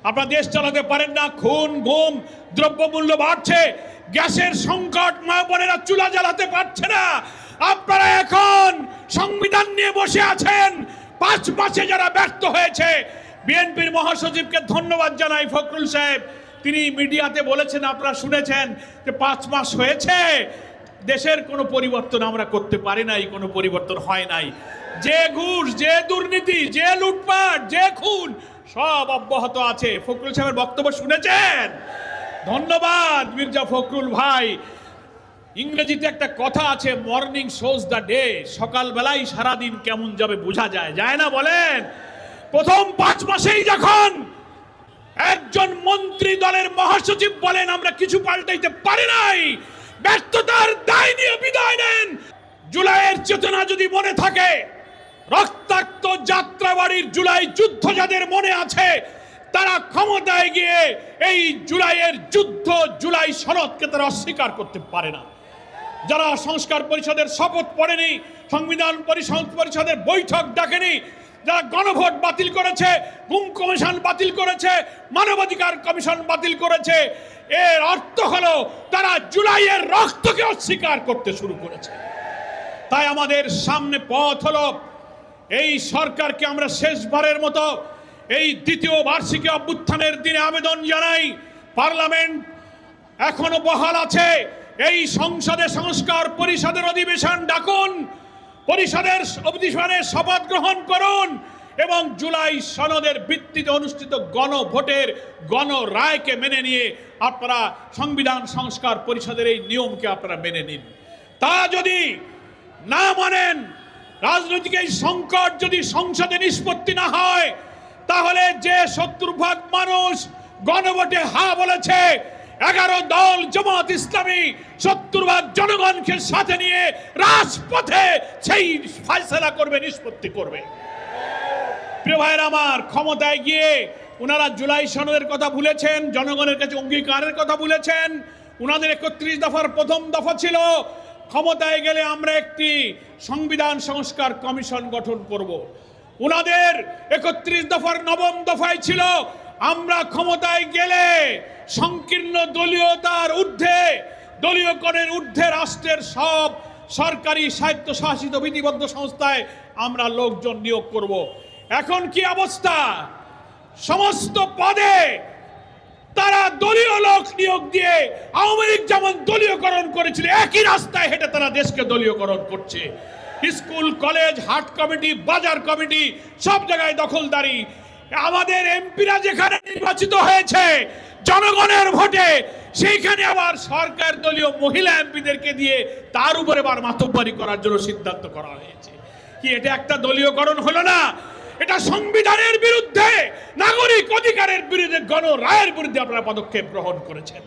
আপনারা দেশ চালাতে পারেন না, খুন গুম, দ্রব্যমূল্য বাড়ছে, গ্যাসের সংকট, মা বোনেরা চুলা জ্বালাতে পারছে না। আপনারা এখন সংবিধান নিয়ে বসে আছেন। 5 মাসে যারা ব্যর্থ হয়েছে, বিএনপির মহাসচিবকে ধন্যবাদ জানাই, ফখরুল সাহেব, তিনি মিডিয়াতে বলেছেন, আপনারা শুনেছেন যে 5 মাস হয়েছে, দেশের কোনো পরিবর্তন আমরা করতে পারি নাই, কোনো পরিবর্তন হয় নাই। যে ঘুষ, যে দুর্নীতি, যে লুটপাট, যে খুন সব অব্যাহত আছে। ফখরুল সাহেবের বক্তব্য শুনেছেন? ধন্যবাদ মির্জা ফখরুল ভাই। ইংরেজিতে একটা কথা আছে, মর্নিং শোজ দ্য ডে, সকালবেলায় সারাদিন কেমন যাবে বোঝা যায়, যায় না বলেন? প্রথম 5 মাসেই যখন একজন মন্ত্রী দলের মহাসচিব বলেন আমরা কিছু পাল্টাইতে পারি নাই, ব্যর্থতার দায় নিয়ে বিদায় নেন। জুলাইয়ের চেতনা যদি মনে থাকে, রক্তাক্ত যাত্রাবাড়ির জুলাই যুদ্ধ যাদের মনে আছে, তারা ক্ষমতায় গিয়ে এই জুলাইয়ের যুদ্ধ, জুলাই সনদকে তারা অস্বীকার করতে পারে না। যারা সংস্কার পরিষদের শপথ পড়েনি, সংবিধান পরিষদের বৈঠক ডাকেনি, যারা গণভোট বাতিল করেছে, গুম কমিশন বাতিল করেছে, মানবাধিকার কমিশন বাতিল করেছে, এর অর্থ হলো তারা জুলাইয়ের রক্তকে অস্বীকার করতে শুরু করেছে। তাই আমাদের সামনে পথ হলো, এই সরকারকে আমরা শেষবারের মতো এই দ্বিতীয় বার্ষিকী অভ্যুত্থানের দিনে আবেদন জানাই, পার্লামেন্ট এখনো বহাল আছে, এই সংসদে সংস্কার পরিষদের অধিবেশন ডাকুন, পরিষদের অধিবেশনে শপথ গ্রহণ করুন এবং জুলাই সনদের ভিত্তিতে অনুষ্ঠিত গণভোটের গণরায়কে মেনে নিয়ে আপনারা সংবিধান সংস্কার পরিষদের এই নিয়মকে আপনারা মেনে নিন। তা যদি না মানেন, রাজনৈতিক এই সংকট যদি সংসদে নিষ্পত্তি না হয়, তাহলে যে 70% মানুষ গণভোটে হা বলেছে, 11 দল জামাত ইসলামী 70% জনগণকে সাথে নিয়ে রাজপথে সেই ফয়সালা করবে, নিষ্পত্তি করবে। প্রিয় ভাইয়েরা আমার, ক্ষমতায় গিয়ে ওনারা জুলাই সনদের কথা ভুলেছেন, জনগণের কাছে অঙ্গীকারের কথা ভুলেছেন। ওনাদের 31 দফার প্রথম দফা ছিল ক্ষমতায় গেলে আমরা একটি সংবিধান সংস্কার কমিশন গঠন করব। ওনাদের 31 দফার 9ম দফায় ছিল আমরা ক্ষমতায় গেলে সংকীর্ণ দলীয়তার ঊর্ধ্বে, দলীয়করণের ঊর্ধ্বে রাষ্ট্রের সব সরকারি স্বায়ত্তশাসিত বিধিবদ্ধ সংস্থায় আমরা লোকজন নিয়োগ করব। এখন কি অবস্থা? সমস্ত পদে তারা দলীয় লোক নিয়োগ দিয়ে আওয়ামী লীগ যেমন দলীয়করণ করেছিল, একই রাস্তায় হেঁটে তারা দেশকে দলীয়করণ করছে। স্কুল, কলেজ, হাট কমিটি, বাজার কমিটি সব জায়গায় দখলদারি। আমাদের এমপিরা যেখানে নির্বাচিত হয়েছে জনগণের ভোটে, সেইখানে আবার সরকার দলীয় মহিলা এমপিদেরকে দিয়ে তার উপরে আবার মাতব্বরি করার জন্য সিদ্ধান্ত করা হয়েছে। কি এটা একটা দলীয়করণ হলো না? এটা সংবিধানের বিরুদ্ধে, নাগরিক অধিকারের বিরুদ্ধে, গণরায়ের বিরুদ্ধে আপনারা পদক্ষেপ গ্রহণ করেছেন।